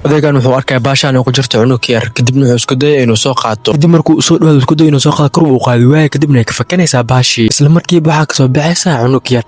adeegan wuxuu arkay baashaan oo ku jirto cunug yar kadibna wuxuu isku dayay inuu soo qaato kadib markuu soo dhawaado isku dayay inuu soo qaado kor uu qaadi waayay kadibna ay ka fakanaysaa baashii isla markiiba waxaa ka soo baxaysaa cunug yar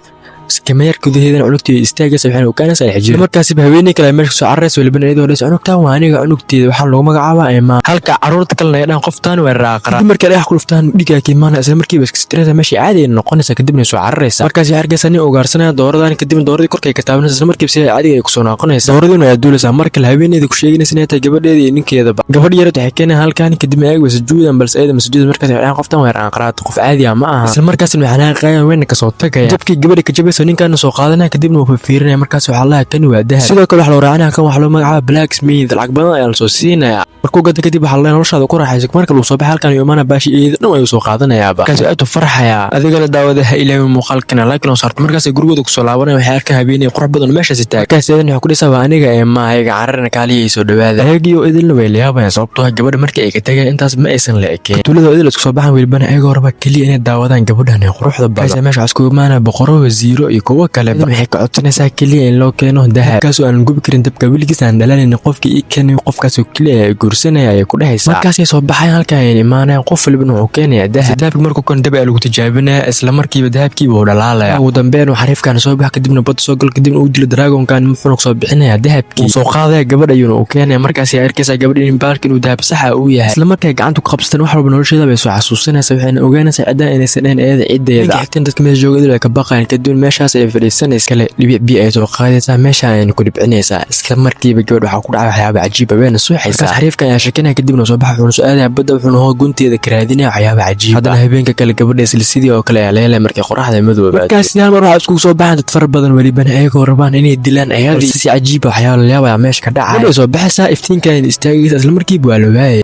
كمير كذا عنقتي استاجس سبحانه وكان سالحجين markaas habeenay kale meesha soo carreys waliba iyadoo lees cunugtaan waa aniga cunugteeda waxa lagu magacaabaa Emma halka caruurta kale ay dhan qoftaan way raaqara markay ay xuluftaan dhiga kiimaana isla markiiba iska stress meesha caadi noqonaysa kadibna soo carreys markaas ay argaysan oo gaarsanaa dooradan kadibna dooradii korkay ka taabanaysa isla markiiba si caadi ay ku soo noqonaysa dooraduna ay duulaysa marka habeenayda ku sheeganaysa inay tahay gabadheeda iyo ninkeeda gabadh yar waxay keenay halkaan kadibna ay wasujuudan balse ayda masjuud markaas ay qoftaan way raaqara qof caadi ma aha isla markaas waxaan qaayan weyn ka soo tagay jabkii gabadha ka jabayso ninkan soo qaadana kadibna uu fiirinay markaas waxa la kan waa dahab sidoo kale waxa loo raacnaa kan waxa loo magacaabaa blacksmith lacag badan ayaa la soo siinaya markuu gada kadib waxa la noloshaada ku raaxaysan marka uu soo baxay halkan iyo maana baashi dhan way soo qaadanayaaba kaas aad u farxaya adiga la daawadaha ilaahay muuqaalkana laakiin oo sarto markaas gurigooda ku soo laabanay waxay arkaan habeenay qurux badan meesha sitaa kaas waxa ku dhisay aniga ee ma ayaga cararna kaaliyay soo dhawaada ayagiyo idin way leeyahay sababtoo gabadha markii ay ka tagay intaas ma aysan la ekeen tuulada idin isku soo baxan wiilbana ayaga horba kaliya inay daawadaan gabadhan ee quruxda badan meesha isku imaana boqoro wasiiro iyo kuwa kale waxay ka codsanaysaa kaliya in loo keeno dahab kaas oo aan gubi karin dabka wiligiis aan dhalanaynin qofkii ii keenay qofkaas oo kaliya guursanaya ay ku dhahaysaa markaas ay soo baxay halka ay imaanayaan qof walba wuxuu keenaya dahab markuu kan dab lagu tijaabinaa isla markiiba dahabkii uu dhalaalaya ugu dambeyn uu xariifkan soo bax kadibna bad soo gal kadibna uu dilo dragonkan muxuu soo bixinaya dahabkii soo qaadaya gabadha uu keenay markaas ay arkaysaa gabadha in baalkin uu dahab sax ah uu yahay isla markay gacanta ku qabsatan wax walba nolosheeda bay soo xasuusinaysaa waxayna ogaanaysaa cidda inay saneen ciideeda xigteen dadka meesha joogada ay ka baqayaan kadib meeshaas ay fadhiisanaysaa kale dhibic bi ay soo qaadaysaa meesha ay ku dhibcinaysaa isla markiiba gabadha waxa ku dhacay waxyaabo cajiib ah weena suuxaysaa xariifkan ayaa shakinaya kadibna soo baxay wuxuu su'aalayaa badda wuxuu gunteeda ka raadinaya waxyaabo cajiib hadana habeenka kale gabadha sidii oo kale leeyahay markay qoraxda madoobaad markaas yaal mar waxa isku soo baxay dad far badan waliba ayagoo rabaan inay dilaan ayadii si cajiib ah waxyaabo la yaabaya meesha ka dhacay soo baxaysaa iftiinkan istaagaysa isla markiiba waa loo waayay